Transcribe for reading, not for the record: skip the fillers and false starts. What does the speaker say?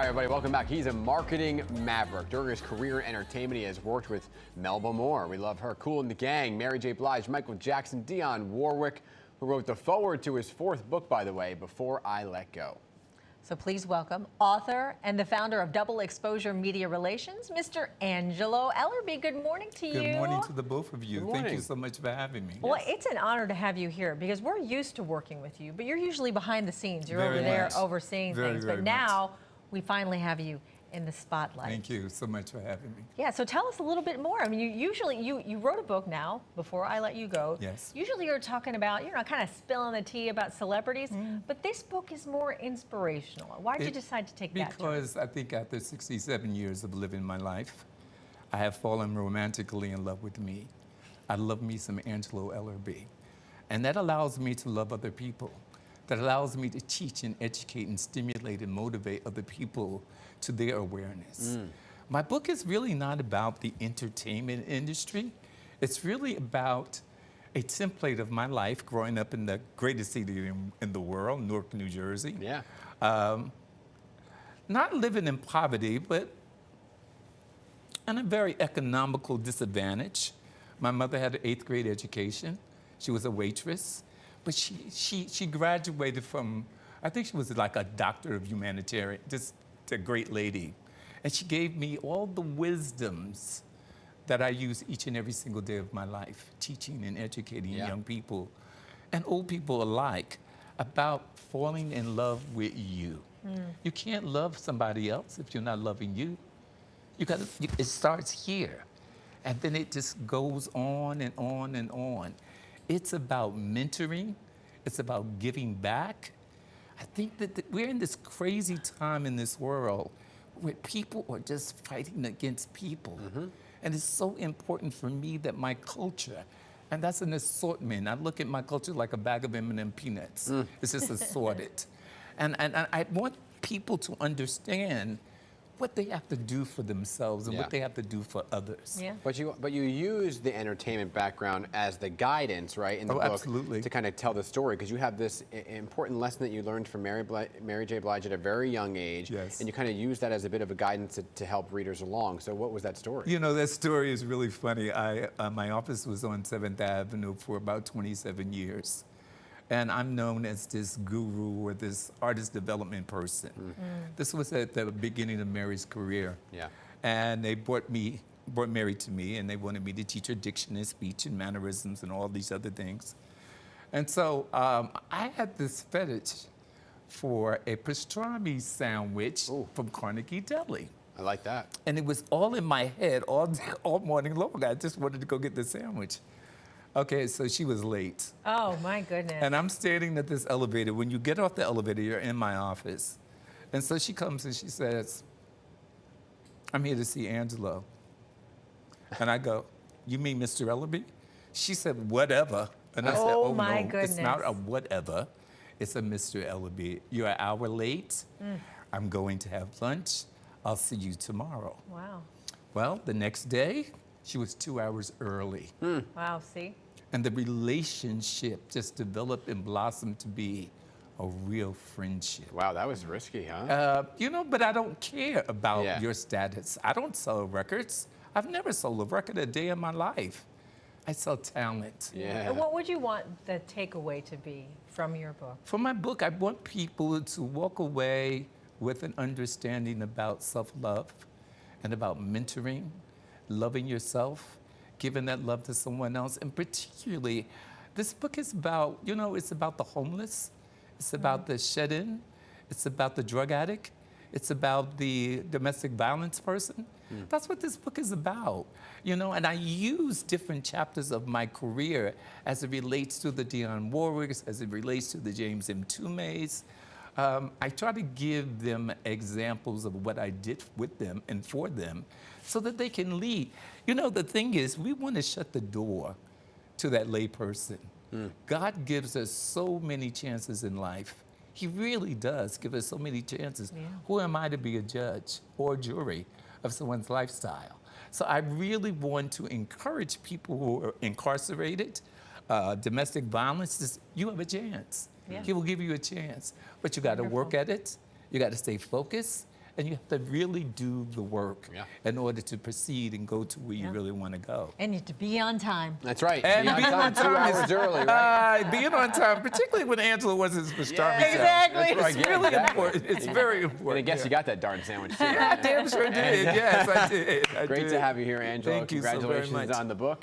right, everybody, welcome back. He's a marketing maverick. During his career in entertainment, he has worked with Melba Moore. We love her. Kool and the Gang, Mary J. Blige, Michael Jackson, Dionne Warwick, who wrote the foreword to his fourth book, by the way, Before I Let Go. So please welcome author and the founder of Double XXposure Media Relations, Mr. Angelo Ellerbee. Good morning to you. Good morning to the both of you. Thank you so much for having me. Well, it's an honor to have you here because we're used to working with you, but you're usually behind the scenes. You're over there overseeing things. But now we finally have you in the spotlight. Thank you so much for having me. Yeah, so tell us a little bit more. I mean, you wrote a book now, Before I Let You Go. Yes. Usually you're talking about, kind of spilling the tea about celebrities, but this book is more inspirational. Why did you decide to take that turn? Because I think after 67 years of living my life, I have fallen romantically in love with me. I love me some Angelo Ellerbee. And that allows me to love other people. That allows me to teach and educate and stimulate and motivate other people to their awareness. My book is really not about the entertainment industry. It's really about a template of my life growing up in the greatest city in the world, Newark, New Jersey. Yeah. Not living in poverty, but in a very economical disadvantage. My mother had an 8th grade education. She was a waitress. But she graduated from, I think she was like a doctor of humanitarian, just a great lady. And she gave me all the wisdoms that I use each and every single day of my life, teaching and educating young people and old people alike about falling in love with you. You can't love somebody else if you're not loving you. It starts here. And then it just goes on and on and on. It's about mentoring. It's about giving back. I think that we're in this crazy time in this world where people are just fighting against people. And it's so important for me that my culture, and that's an assortment. I look at my culture like a bag of M&M peanuts. It's just assorted. And I want people to understand what they have to do for themselves and what they have to do for others. Yeah. But you use the entertainment background as the guidance, right, in the book, absolutely, to kind of tell the story, because you have this important lesson that you learned from Mary J. Blige at a very young age, and you kind of use that as a bit of a guidance to help readers along. So what was that story? You know, that story is really funny. My office was on 7th Avenue for about 27 years. And I'm known as this guru or this artist development person. This was at the beginning of Mary's career. Yeah. And they brought Mary to me, and they wanted me to teach her diction and speech and mannerisms and all these other things. And so I had this fetish for a pastrami sandwich from Carnegie Deli. I like that. And it was all in my head all morning long. I just wanted to go get the sandwich. Okay, so she was late. Oh, my goodness. And I'm standing at this elevator. When you get off the elevator, you're in my office. And so she comes and she says, "I'm here to see Angelo." And I go, "You mean Mr. Ellerbee?" She said, "Whatever." And I said, "Oh, my no, goodness. It's not a whatever. It's a Mr. Ellerbee. You're an hour late. I'm going to have lunch. I'll see you tomorrow." Wow. Well, the next day, she was 2 hours early. Wow, see? And the relationship just developed and blossomed to be a real friendship. Wow, that was risky, huh? But I don't care about your status. I don't sell records. I've never sold a record a day in my life. I sell talent. Yeah. And what would you want the takeaway to be from your book? For my book, I want people to walk away with an understanding about self-love and about mentoring, loving yourself, giving that love to someone else. And particularly, this book is about, it's about the homeless. It's about the shed-in. It's about the drug addict. It's about the domestic violence person. That's what this book is about. And I use different chapters of my career as it relates to the Dionne Warwicks, as it relates to the James M. Tume's. I try to give them examples of what I did with them and for them so that they can lead. The thing is, we want to shut the door to that lay person. God gives us so many chances in life. He really does give us so many chances. Who am I to be a judge or a jury of someone's lifestyle? So I really want to encourage people who are incarcerated, domestic violence, you have a chance. He will give you a chance, but you got to work at it. You got to stay focused, and you have to really do the work in order to proceed and go to where you really want to go. And you have to be on time. That's right. And being on time 2 hours early, right? Being on time, particularly when Angela wasn't supposed to start me. Exactly. Right. It's really important. It's very important. And I guess you got that darn sandwich too. I damn sure did. Yes, I did. Great to have you here, Angelo. Thank you so very much. Congratulations on the book.